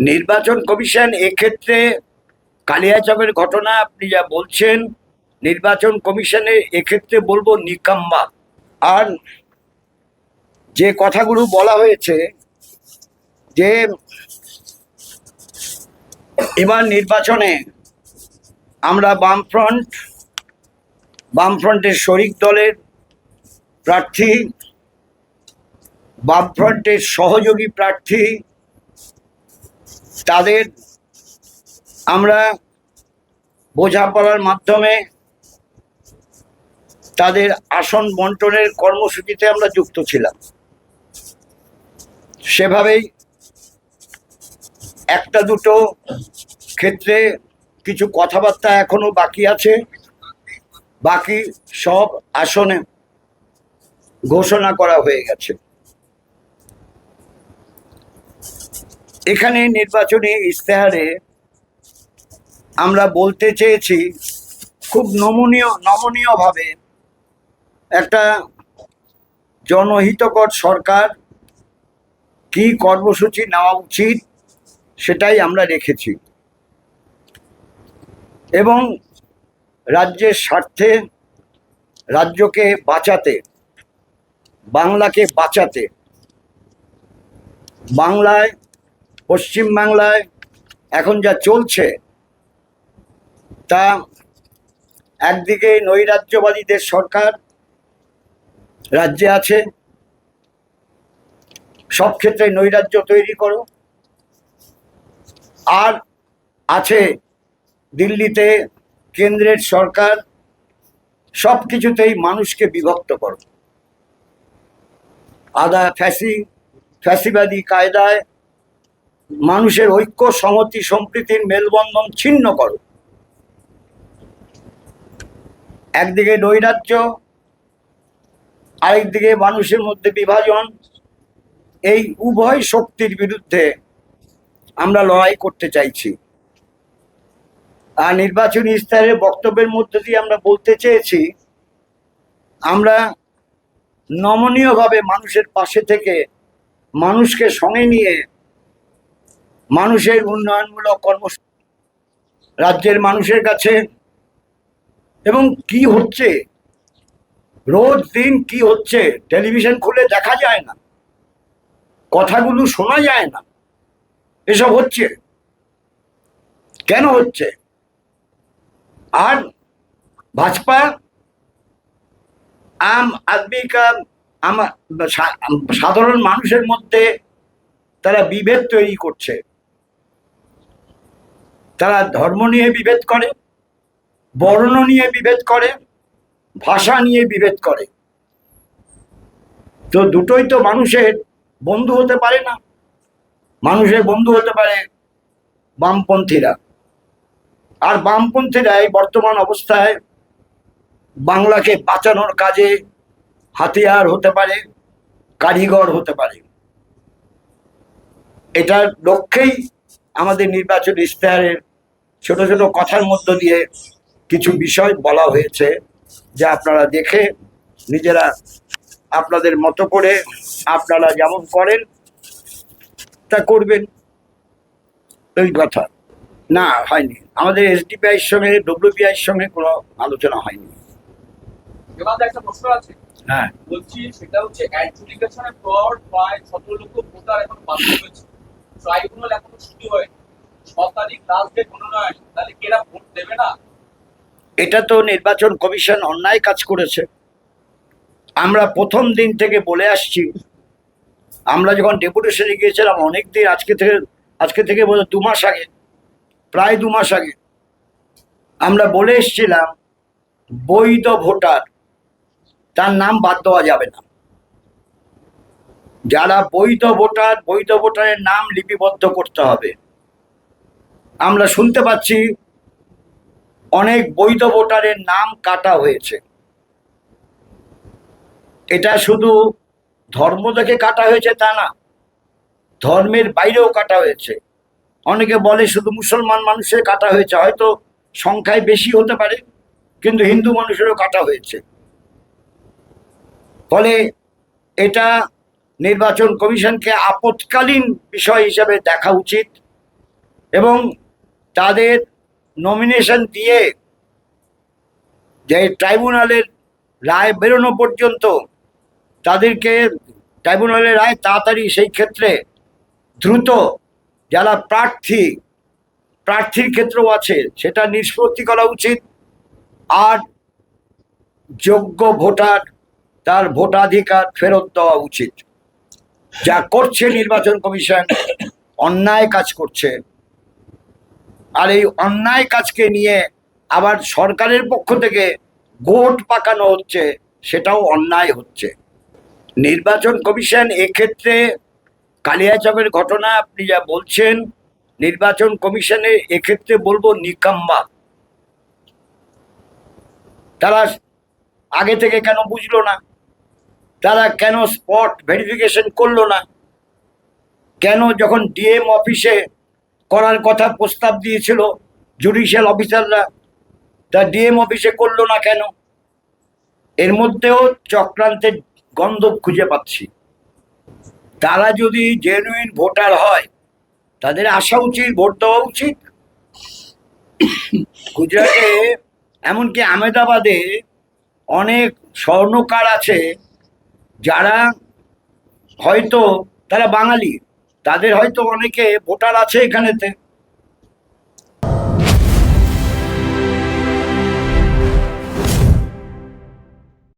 নির্বাচন কমিশন এক্ষেত্রে কালিয়াচকের ঘটনা আপনি যা বলছেন, নির্বাচন কমিশনের এক্ষেত্রে বলবো নিকাম্মা। আর যে কথাগুলো বলা হয়েছে যে এবার নির্বাচনে আমরা বামফ্রন্টের শরিক দলের প্রার্থী, বামফ্রন্টের সহযোগী প্রার্থী, তাদের আমরা বোঝাপড়ার মাধ্যমে তাদের আসন বন্টনের কর্মসূচিতে আমরা যুক্ত ছিলাম। সেভাবেই একটা দুটো ক্ষেত্রে কিছু কথাবার্তা এখনো বাকি আছে, বাকি সব আসনে ঘোষণা করা হয়ে গেছে। এখানে নির্বাচনী ইশতেহারে আমরা বলতে চেয়েছি খুব নমনীয়ভাবে একটা জনহিতকর সরকার কি কর্মসূচি নেওয়া উচিত সেটাই আমরা রেখেছি, এবং রাজ্যের স্বার্থে, রাজ্যকে বাঁচাতে, বাংলাকে বাঁচাতে, বাংলায়, পশ্চিমবাংলায় এখন যা চলছে তা একদিকে নৈরাজ্যবাদীদের সরকার রাজ্যে আছে, সব ক্ষেত্রে নৈরাজ্য তৈরি করো, আর আছে দিল্লিতে কেন্দ্রের সরকার, সব কিছুতেই মানুষকে বিভক্ত করো, ফ্যাসিবাদী কায়দায় মানুষের ঐক্য, সংহতি, সম্প্রীতির মেলবন্ধন ছিন্ন করো। একদিকে নৈরাজ্য, আরেকদিকে মানুষের মধ্যে বিভাজন, এই উভয় শক্তির বিরুদ্ধে আমরা লড়াই করতে চাইছি। আর নির্বাচনী ইশতেহারের বক্তব্যের মধ্যে দিয়ে আমরা বলতে চেয়েছি আমরা নমনীয়ভাবে মানুষের পাশে থেকে, মানুষকে সঙ্গে নিয়ে মানুষের উন্নয়নমূলক কর্মসূচি রাজ্যের মানুষের কাছে, এবং কি হচ্ছে রোজ দিন কি হচ্ছে টেলিভিশন খুলে দেখা যায় না, কথাগুলো শোনা যায় না, এসব হচ্ছে কেন হচ্ছে? আর ভাজপা আম আদমি কা সাধারণ মানুষের মধ্যে তারা বিভেদ তৈরি করছে। তারা ধর্ম নিয়ে বিভেদ করে, বর্ণ নিয়ে বিভেদ করে, ভাষা নিয়ে বিভেদ করে। তো দুটোই তো মানুষের বন্ধু হতে পারে না। মানুষের বন্ধু হতে পারে বামপন্থীরা, আর বামপন্থীরাই বর্তমান অবস্থায় বাংলাকে বাঁচানোর কাজে হাতিয়ার হতে পারে, কারিগর হতে পারে। এটার লক্ষ্যেই আমাদের নির্বাচন ইশতেহারের ছোট ছোট কথার মধ্য দিয়ে কিছু বিষয় বলা হয়েছে, যা আপনারা দেখে নিজেরা আপনাদের মতো করে আপনারা যেমন করেন তা করবেন। এই কথা না হয়নি, আমাদের এসডিপিআই সঙ্গে ডব্লিউপিআই সঙ্গে কোনো আলোচনা হয়নি। একটা প্রশ্ন আছে, হ্যাঁ বলছি, সেটা হচ্ছে অ্যাডজুডিকেশনের পর প্রায় 17 লক্ষ ভোটার এখন বাতিল হয়েছে, ট্রাইব্যুনাল এখনো শুরু হয়নি, 6 তারিখ লাস্ট ডেট মনোনয়ন, তাহলে কেরা ভোট দেবে না? এটা তো নির্বাচন কমিশন অন্যায় কাজ করেছে। আমরা প্রথম দিন থেকে বলে আসছি, আমরা যখন ডেপুটেশনে গিয়েছিলাম অনেক দিন, আজকে থেকে বোধহয় 2 মাস আগে, প্রায় 2 মাস আগে আমরা বলে এসছিলাম বৈধ ভোটার তার নাম বাদ দেওয়া যাবে না। যারা বৈধ ভোটারের নাম লিপিবদ্ধ করতে হবে। আমরা শুনতে পাচ্ছি অনেক বৈধ ভোটারের নাম কাটা হয়েছে। এটা শুধু ধর্ম দেখে কাটা হয়েছে তা না, ধর্মের বাইরেও কাটা হয়েছে। অনেকে বলে শুধু মুসলমান মানুষের কাটা হয়েছে, হয়তো সংখ্যায় বেশি হতে পারে, কিন্তু হিন্দু মানুষেরও কাটা হয়েছে। ফলে এটা নির্বাচন কমিশনকে আপৎকালীন বিষয় হিসেবে দেখা উচিত, এবং তাদের নমিনেশন দিয়ে যে ট্রাইব্যুনালের রায় বেরোনো পর্যন্ত তাদেরকে ট্রাইব্যুনালের রায় তাড়াতাড়ি সেই ক্ষেত্রে দ্রুত যারা প্রার্থীর ক্ষেত্রেও আছে সেটা নিষ্পত্তি করা উচিত। আর যোগ্য ভোটার তার ভোটাধিকার ফেরত দেওয়া উচিত। যা করছে নির্বাচন কমিশন অন্যায় কাজ করছে। আর এই অন্যায় কাজকে নিয়ে আবার সরকারের পক্ষ থেকে গোট পাকানো হচ্ছে, সেটাও অন্যায় হচ্ছে। নির্বাচন কমিশন এক্ষেত্রে কালিয়াচকের ঘটনা আপনি যা বলছেন, নির্বাচন কমিশনের এক্ষেত্রে বলবো নিকাম্মা। তারা আগে থেকে কেন বুঝলো না? তারা কেন স্পট ভেরিফিকেশন করলো না? কেন যখন ডিএম অফিসে করার কথা প্রস্তাব দিয়েছিল জুডিশিয়াল অফিসাররা, তা ডিএম অফিসে করলো না কেন? এর মধ্যেও চক্রান্তের গন্ধ খুঁজে পাচ্ছি। তারা যদি জেনুইন ভোটার হয় তাদের আসা উচিত, ভোট দেওয়া উচিত। গুজরাটে এমনকি আহমেদাবাদে অনেক স্বর্ণকার আছে যারা হয়তো তারা বাঙালি, তাদের হয়তো অনেকে ভোটার আছে এখানেতে,